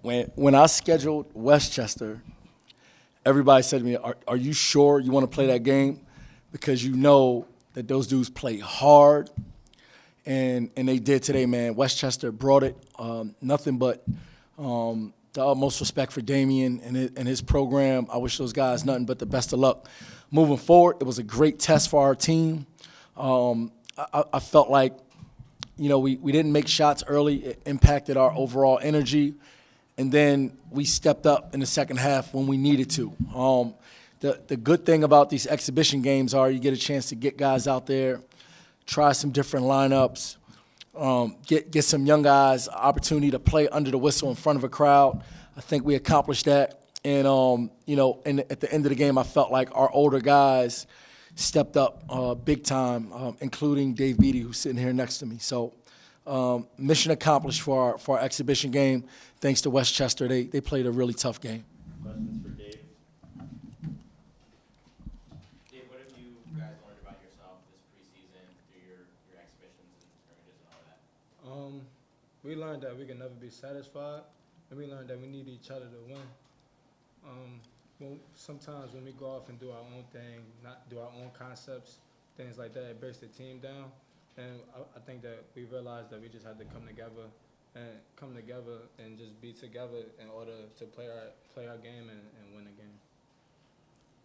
When I scheduled Westchester, everybody said to me, "Are you sure you want to play that game? Because you know that those dudes play hard, and they did today, man. Westchester brought it. Nothing but the utmost respect for Damian and his program. I wish those guys nothing but the best of luck moving forward. It was a great test for our team. I felt like, we didn't make shots early. It impacted our overall energy. And then we stepped up in the second half when we needed to. The good thing about these exhibition games are you get a chance to get guys out there, try some different lineups, get some young guys opportunity to play under the whistle in front of a crowd. I think we accomplished that. And, and at the end of the game, I felt like our older guys stepped up big time, including Dave Beatty, who's sitting here next to me. So mission accomplished for our exhibition game. Thanks to Westchester, they played a really tough game. Questions for Dave? Dave, what have you guys learned about yourself this preseason through your exhibitions and scrimmages and all that? We learned that we can never be satisfied, and we learned that we need each other to win. Sometimes when we go off and do our own thing, not do our own concepts, things like that, it breaks the team down. And I think that we realized that we just had to come together and just be together in order to play our game and win the game.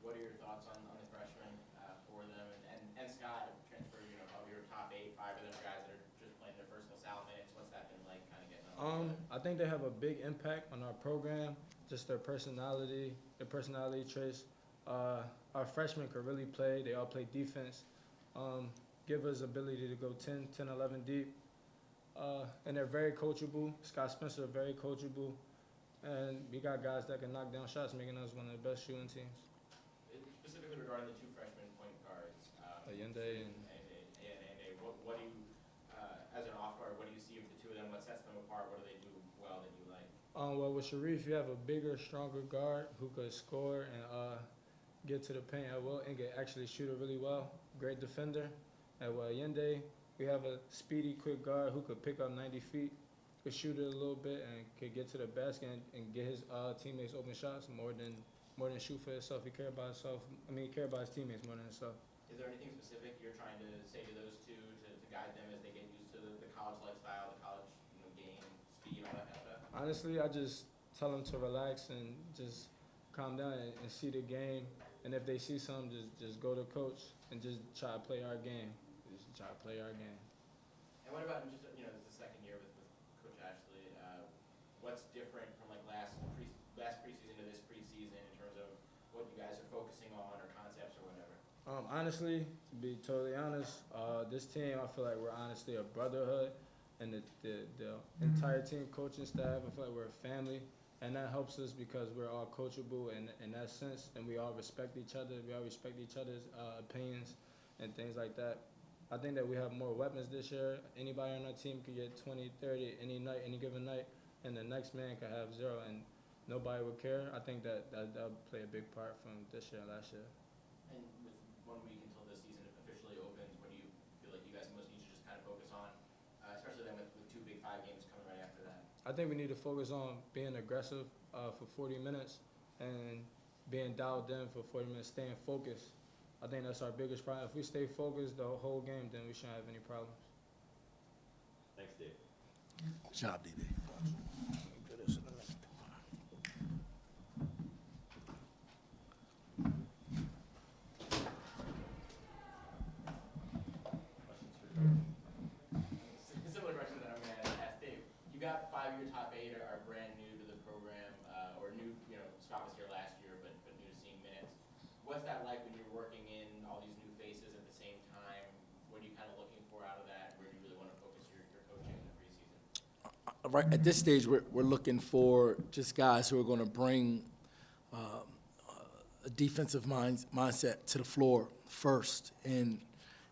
What are your thoughts on the freshmen for them? And Scott, transfer, of your top 8, 5 of them guys that are just playing their first Salle minutes. What's that been like kind of getting on? I think they have a big impact on our program, just their personality traits. Our freshmen could really play. They all play defense. Give us ability to go 10, 11 deep. And they're very coachable. Scott Spencer, very coachable. And we got guys that can knock down shots, making us one of the best shooting teams. Specifically regarding the 2 freshman point guards, Allende and what do you, as an off guard, what do you see with the 2 of them? What sets them apart? What do they do well that you like? Well, with Sharif, you have a bigger, stronger guard who could score and get to the paint at will and actually shoot it really well. Great defender. At Allende, we have a speedy, quick guard who could pick up 90 feet, could shoot it a little bit, and could get to the basket and get his teammates open shots more than shoot for himself. He care about himself. He care about his teammates more than himself. Is there anything specific you're trying to say to those 2 to guide them as they get used to the college lifestyle, the college game, speed, all that kind of stuff? Honestly, I just tell them to relax and just calm down and see the game. And if they see something, just go to coach and just try to play our game. And what about just this is the second year with Coach Ashley? What's different from like last preseason to this preseason in terms of what you guys are focusing on or concepts or whatever? Honestly, to be totally honest, this team I feel like we're honestly a brotherhood, and the entire team, coaching staff, I feel like we're a family. And that helps us because we're all coachable in that sense, and we all respect each other. We all respect each other's opinions and things like that. I think that we have more weapons this year. Anybody on our team could get 20, 30 any given night, and the next man could have 0, and nobody would care. I think that'll play a big part from this year and last year. And with 1 week until the season officially opens, what do you feel like you guys most need to just kind of focus on, especially then with 2 Big 5 games coming right after that? I think we need to focus on being aggressive for 40 minutes and being dialed in for 40 minutes, staying focused. I think that's our biggest problem. If we stay focused the whole game, then we shouldn't have any problems. Thanks, Dave. Good job, DB. Similar question that I'm going to ask Dave. You got 5 of your top 8 are brand new to the program, or new. Scott was here last year, but new to seeing minutes. What's that like when you're working in all these new faces at the same time? What are you kind of looking for out of that? Where do you really want to focus your coaching in the preseason? Right at this stage, we're looking for just guys who are going to bring a defensive mindset to the floor first, and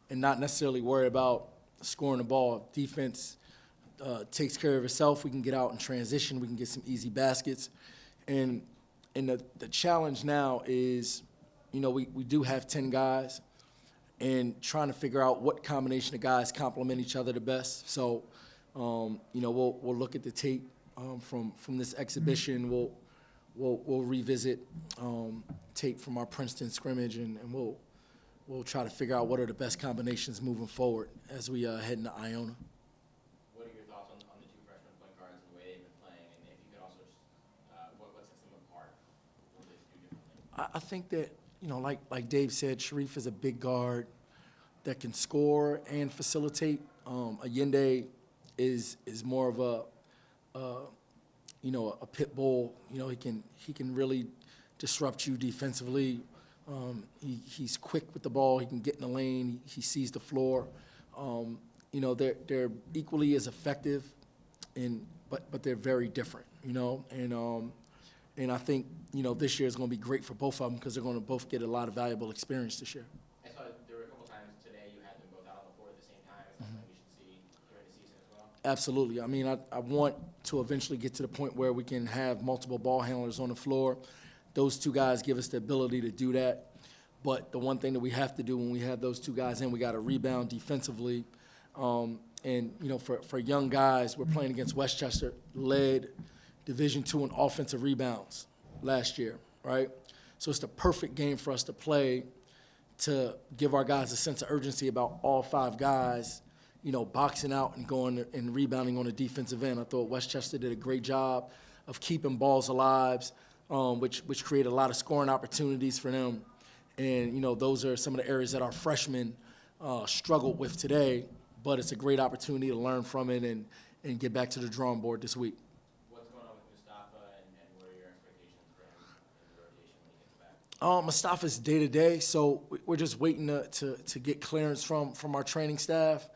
not necessarily worry about scoring the ball. Defense takes care of itself. We can get out and transition. We can get some easy baskets, and the challenge now is, we do have 10 guys, and trying to figure out what combination of guys complement each other the best. So, we'll look at the tape from this exhibition. We'll revisit tape from our Princeton scrimmage, and we'll try to figure out what are the best combinations moving forward as we head into Iona. What are your thoughts on the two freshman point guards and the way they've been playing? And if you could also just, what sets them apart? What do they do differently? I think that, like Dave said, Sharif is a big guard that can score and facilitate. Allende is more of a pit bull. He can really disrupt you defensively. He's quick with the ball. He can get in the lane. He sees the floor. They're equally as effective, but they're very different. And I think this year is going to be great for both of them because they're going to both get a lot of valuable experience this year. I saw there were a couple times today you had them both out on the floor at the same time. Is that something we should see during the season as well? Absolutely. I mean, I want to eventually get to the point where we can have multiple ball handlers on the floor. Those two guys give us the ability to do that. But the one thing that we have to do when we have those two guys in, we got to rebound defensively. For young guys, we're playing against Westchester, led Division II in offensive rebounds last year, right? So it's the perfect game for us to play to give our guys a sense of urgency about all five guys, boxing out and going and rebounding on the defensive end. I thought Westchester did a great job of keeping balls alive, which created a lot of scoring opportunities for them. And, those are some of the areas that our freshmen struggled with today, but it's a great opportunity to learn from it and get back to the drawing board this week. What's going on with Mustafa and what are your expectations for him in the rotation when he gets back? Mustafa's day-to-day, so we're just waiting to get clearance from our training staff.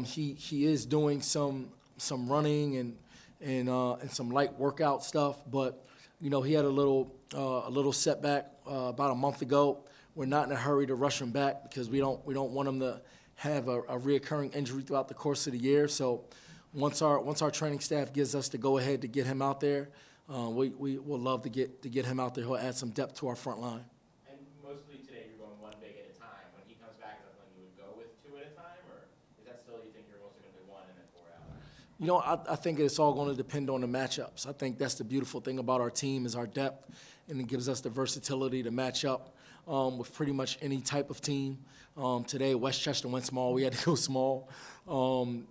He is doing some running and some light workout stuff, but he had a little setback about a month ago. We're not in a hurry to rush him back because we don't want him to have a reoccurring injury throughout the course of the year. So once our training staff gives us the go-ahead to get him out there, we will love to get him out there. He'll add some depth to our front line. And mostly today you're going one big at a time. When he comes back, is that when you would go with two at a time, or is that still you think you're mostly going to do one and then four out? I think it's all going to depend on the matchups. I think that's the beautiful thing about our team is our depth, and it gives us the versatility to match up with pretty much any type of team. Today, Westchester went small. We had to go small. I'm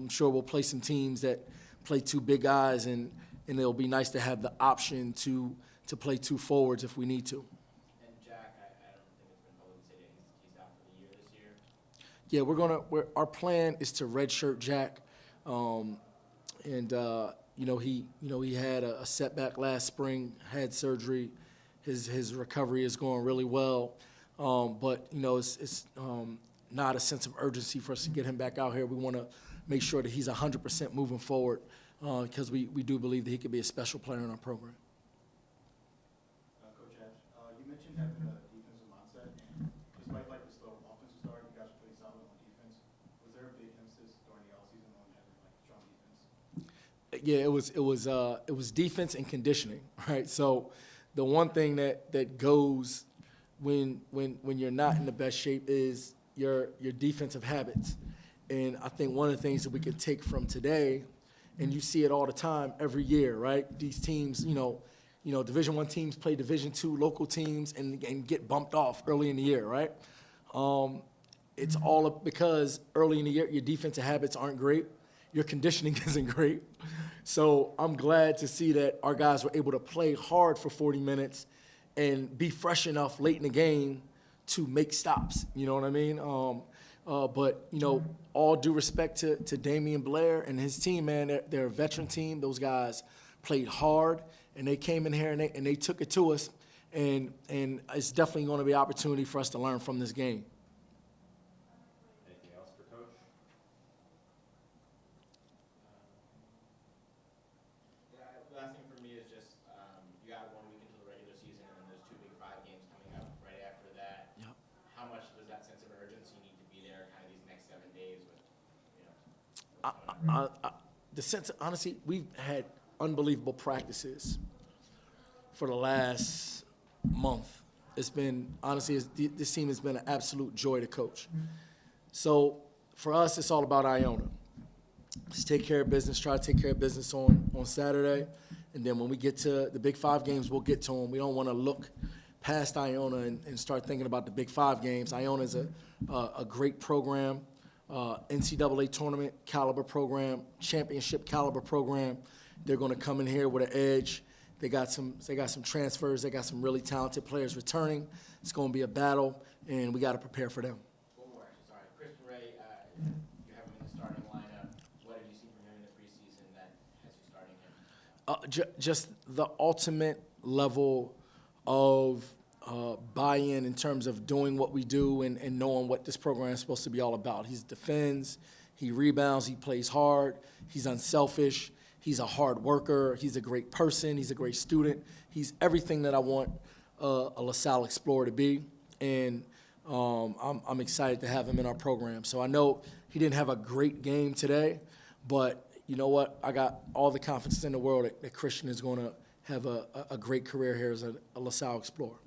sure we'll play some teams that play two big guys, and it'll be nice to have the option to play two forwards if we need to. And Jack, I don't think it's been publicly stated he's out for the year this year. Yeah, our plan is to redshirt Jack, he had a setback last spring, had surgery. His recovery is going really well, but it's not a sense of urgency for us to get him back out here. We want to make sure that he's 100% moving forward because we do believe that he could be a special player in our program. Coach Ash, you mentioned having a defensive mindset, and despite the slow offensive start, you guys are pretty solid on defense. Was there a big emphasis during the offseason on having strong defense? Yeah, it was defense and conditioning, right? So the one thing that goes when you're not in the best shape is your defensive habits. And I think one of the things that we can take from today, and you see it all the time every year, right? These teams, Division I teams play Division II local teams and get bumped off early in the year, right? It's all because early in the year your defensive habits aren't great, your conditioning isn't great. So I'm glad to see that our guys were able to play hard for 40 minutes and be fresh enough late in the game to make stops. You know what I mean? But all due respect to Damian Blair and his team, man, they're a veteran team. Those guys played hard, and they came in here and they took it to us. And it's definitely going to be an opportunity for us to learn from this game. Anything else for Coach? Last thing for me is just you got 1 week into the regular season, and then there's 2 Big 5 games coming up right after that. Yep. How much does that sense of urgency need to be there, kind of these next 7 days with, what's going on? The sense, honestly, we've had unbelievable practices for the last month. It's been, honestly, this team has been an absolute joy to coach. So for us, it's all about Iona. let's take care of business, try to take care of business on Saturday. And then when we get to the Big Five games, we'll get to them. We don't want to look past Iona and start thinking about the Big Five games. Iona is a great program, NCAA tournament caliber program, championship caliber program. They're going to come in here with an edge. They got some transfers. They got some really talented players returning. It's going to be a battle, and we got to prepare for them. One more, actually, sorry. Christian Ray, you have him in the starting lineup. What have you seen from him in the preseason that has you starting him? Just the ultimate level of buy-in in terms of doing what we do and knowing what this program is supposed to be all about. He defends, he rebounds, he plays hard, he's unselfish, he's a hard worker, he's a great person, he's a great student. He's everything that I want a LaSalle Explorer to be, and I'm excited to have him in our program. So I know he didn't have a great game today, but you know what? I got all the confidence in the world that Christian is going to have a great career here as a LaSalle Explorer.